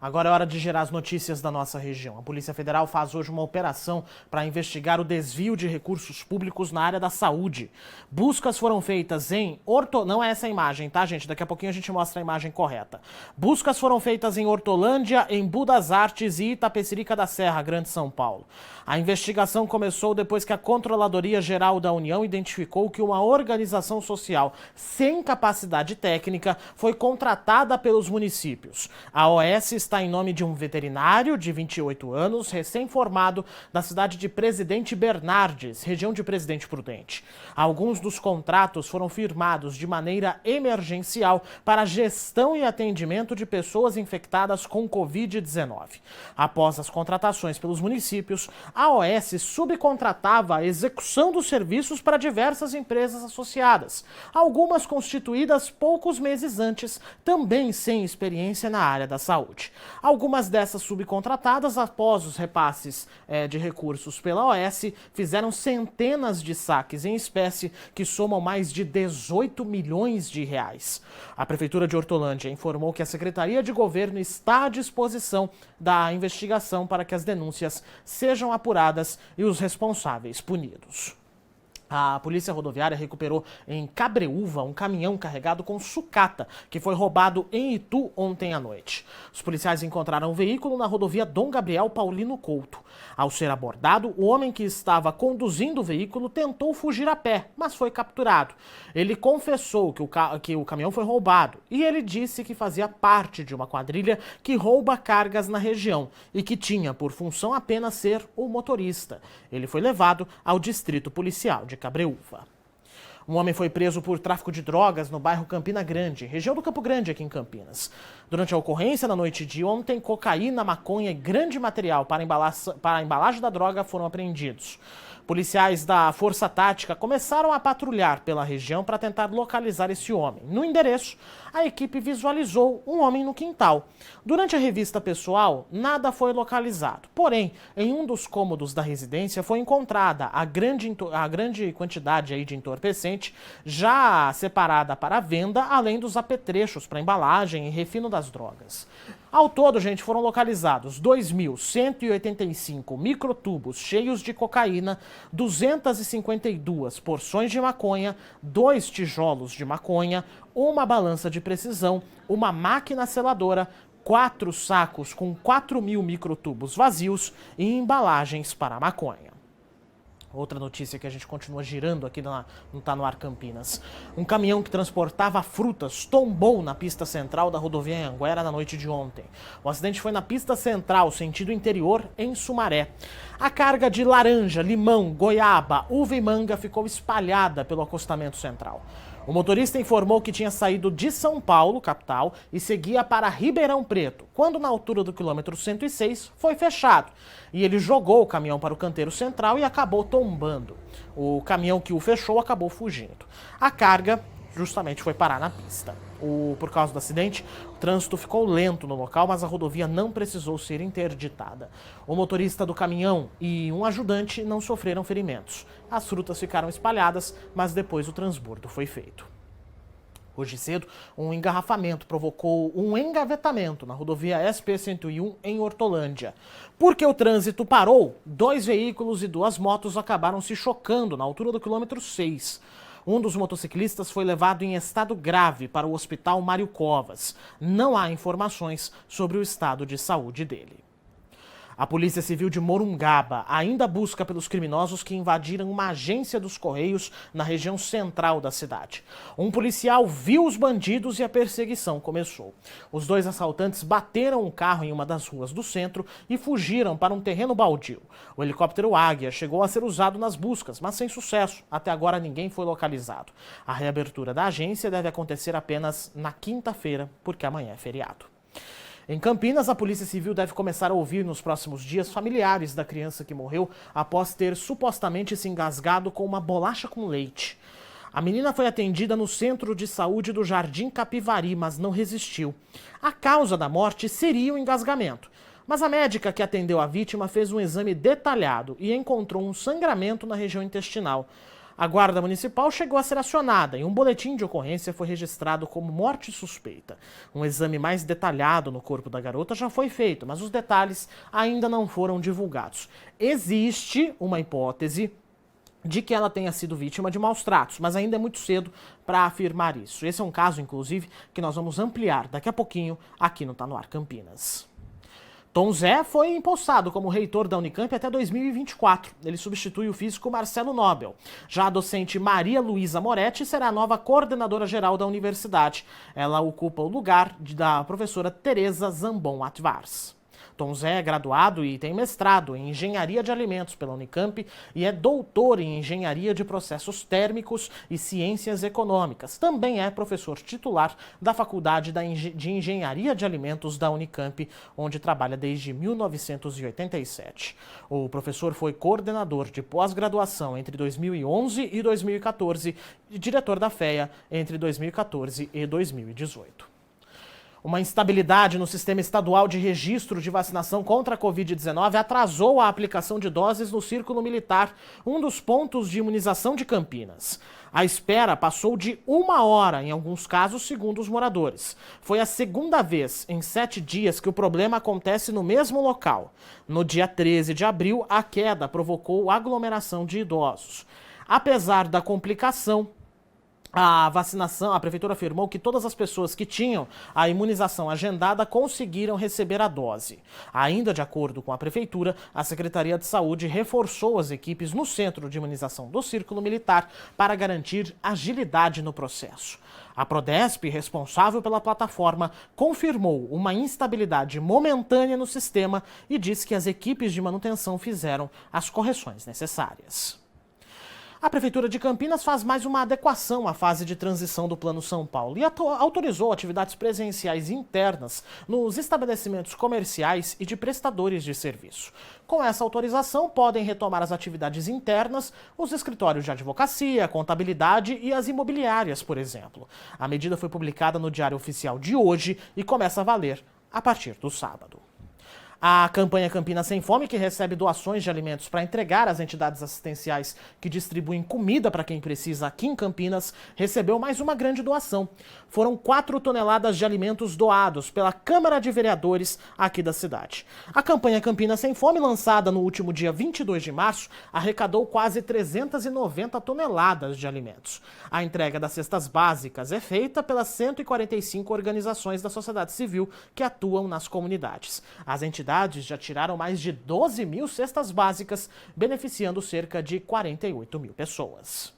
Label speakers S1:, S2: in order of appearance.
S1: Agora é hora de girar as notícias da nossa região. A Polícia Federal faz hoje uma operação para investigar o desvio de recursos públicos na área da saúde. Buscas foram feitas em Não é essa a imagem, tá, gente? Daqui a pouquinho a gente mostra a imagem correta. Buscas foram feitas em Hortolândia, em Budas Artes e Itapecerica da Serra, Grande São Paulo. A investigação começou depois que a Controladoria Geral da União identificou que uma organização social sem capacidade técnica foi contratada pelos municípios. A OS está em nome de um veterinário de 28 anos, recém-formado, da cidade de Presidente Bernardes, região de Presidente Prudente. Alguns dos contratos foram firmados de maneira emergencial para gestão e atendimento de pessoas infectadas com Covid-19. Após as contratações pelos municípios, a OS subcontratava a execução dos serviços para diversas empresas associadas, algumas constituídas poucos meses antes, também sem experiência na área da saúde. Algumas dessas subcontratadas, após os repasses de recursos pela OS, fizeram centenas de saques em espécie que somam mais de 18 milhões de reais. A Prefeitura de Hortolândia informou que a Secretaria de Governo está à disposição da investigação para que as denúncias sejam apuradas e os responsáveis punidos. A Polícia Rodoviária recuperou em Cabreúva um caminhão carregado com sucata, que foi roubado em Itu ontem à noite. Os policiais encontraram o veículo na rodovia Dom Gabriel Paulino Couto. Ao ser abordado, o homem que estava conduzindo o veículo tentou fugir a pé, mas foi capturado. Ele confessou que o caminhão foi roubado e ele disse que fazia parte de uma quadrilha que rouba cargas na região e que tinha por função apenas ser o motorista. Ele foi levado ao distrito policial de Cabreúva. Um homem foi preso por tráfico de drogas no bairro Campina Grande, região do Campo Grande, aqui em Campinas. Durante a ocorrência, na noite de ontem, cocaína, maconha e grande material para a embalagem da droga foram apreendidos. Policiais da Força Tática começaram a patrulhar pela região para tentar localizar esse homem. No endereço, a equipe visualizou um homem no quintal. Durante a revista pessoal, nada foi localizado. Porém, em um dos cômodos da residência foi encontrada a grande quantidade aí de entorpecente já separada para venda, além dos apetrechos para embalagem e refino das drogas. Ao todo, gente, foram localizados 2.185 microtubos cheios de cocaína, 252 porções de maconha, 2 tijolos de maconha, uma balança de precisão, uma máquina seladora, 4 sacos com 4.000 microtubos vazios e embalagens para maconha. Outra notícia que a gente continua girando aqui no Tá No Ar Campinas. Um caminhão que transportava frutas tombou na pista central da rodovia Anhanguera na noite de ontem. O acidente foi na pista central, sentido interior, em Sumaré. A carga de laranja, limão, goiaba, uva e manga ficou espalhada pelo acostamento central. O motorista informou que tinha saído de São Paulo, capital, e seguia para Ribeirão Preto, quando na altura do quilômetro 106 foi fechado. E ele jogou o caminhão para o canteiro central e acabou tombando. O caminhão que o fechou acabou fugindo. A carga justamente foi parar na pista. Por causa do acidente, o trânsito ficou lento no local, mas a rodovia não precisou ser interditada. O motorista do caminhão e um ajudante não sofreram ferimentos. As frutas ficaram espalhadas, mas depois o transbordo foi feito. Hoje cedo, um engarrafamento provocou um engavetamento na rodovia SP-101 em Hortolândia. Porque o trânsito parou, 2 veículos e 2 motos acabaram se chocando na altura do quilômetro 6. Um dos motociclistas foi levado em estado grave para o Hospital Mário Covas. Não há informações sobre o estado de saúde dele. A Polícia Civil de Morungaba ainda busca pelos criminosos que invadiram uma agência dos Correios na região central da cidade. Um policial viu os bandidos e a perseguição começou. Os 2 assaltantes bateram um carro em uma das ruas do centro e fugiram para um terreno baldio. O helicóptero Águia chegou a ser usado nas buscas, mas sem sucesso. Até agora ninguém foi localizado. A reabertura da agência deve acontecer apenas na quinta-feira, porque amanhã é feriado. Em Campinas, a Polícia Civil deve começar a ouvir nos próximos dias familiares da criança que morreu após ter supostamente se engasgado com uma bolacha com leite. A menina foi atendida no Centro de Saúde do Jardim Capivari, mas não resistiu. A causa da morte seria o engasgamento. Mas a médica que atendeu a vítima fez um exame detalhado e encontrou um sangramento na região intestinal. A Guarda Municipal chegou a ser acionada e um boletim de ocorrência foi registrado como morte suspeita. Um exame mais detalhado no corpo da garota já foi feito, mas os detalhes ainda não foram divulgados. Existe uma hipótese de que ela tenha sido vítima de maus tratos, mas ainda é muito cedo para afirmar isso. Esse é um caso, inclusive, que nós vamos ampliar daqui a pouquinho aqui no Tá No Ar Campinas. Tom Zé foi empossado como reitor da Unicamp até 2024. Ele substitui o físico Marcelo Nobel. Já a docente Maria Luísa Moretti será a nova coordenadora-geral da universidade. Ela ocupa o lugar da professora Tereza Zambon Atvars. Tom Zé é graduado e tem mestrado em Engenharia de Alimentos pela Unicamp e é doutor em Engenharia de Processos Térmicos e Ciências Econômicas. Também é professor titular da Faculdade de Engenharia de Alimentos da Unicamp, onde trabalha desde 1987. O professor foi coordenador de pós-graduação entre 2011 e 2014 e diretor da FEA entre 2014 e 2018. Uma instabilidade no sistema estadual de registro de vacinação contra a Covid-19 atrasou a aplicação de doses no Círculo Militar, um dos pontos de imunização de Campinas. A espera passou de 1 hora, em alguns casos, segundo os moradores. Foi a segunda vez em 7 dias que o problema acontece no mesmo local. No dia 13 de abril, a queda provocou aglomeração de idosos. Apesar da complicação, a prefeitura afirmou que todas as pessoas que tinham a imunização agendada conseguiram receber a dose. Ainda de acordo com a prefeitura, a Secretaria de Saúde reforçou as equipes no centro de imunização do Círculo Militar para garantir agilidade no processo. A Prodesp, responsável pela plataforma, confirmou uma instabilidade momentânea no sistema e disse que as equipes de manutenção fizeram as correções necessárias. A Prefeitura de Campinas faz mais uma adequação à fase de transição do Plano São Paulo e autorizou atividades presenciais internas nos estabelecimentos comerciais e de prestadores de serviço. Com essa autorização, podem retomar as atividades internas os escritórios de advocacia, contabilidade e as imobiliárias, por exemplo. A medida foi publicada no Diário Oficial de hoje e começa a valer a partir do sábado. A campanha Campinas Sem Fome, que recebe doações de alimentos para entregar às entidades assistenciais que distribuem comida para quem precisa aqui em Campinas, recebeu mais uma grande doação. Foram 4 toneladas de alimentos doados pela Câmara de Vereadores aqui da cidade. A campanha Campinas Sem Fome, lançada no último dia 22 de março, arrecadou quase 390 toneladas de alimentos. A entrega das cestas básicas é feita pelas 145 organizações da sociedade civil que atuam nas comunidades. As entidades já tiraram mais de 12 mil cestas básicas, beneficiando cerca de 48 mil pessoas.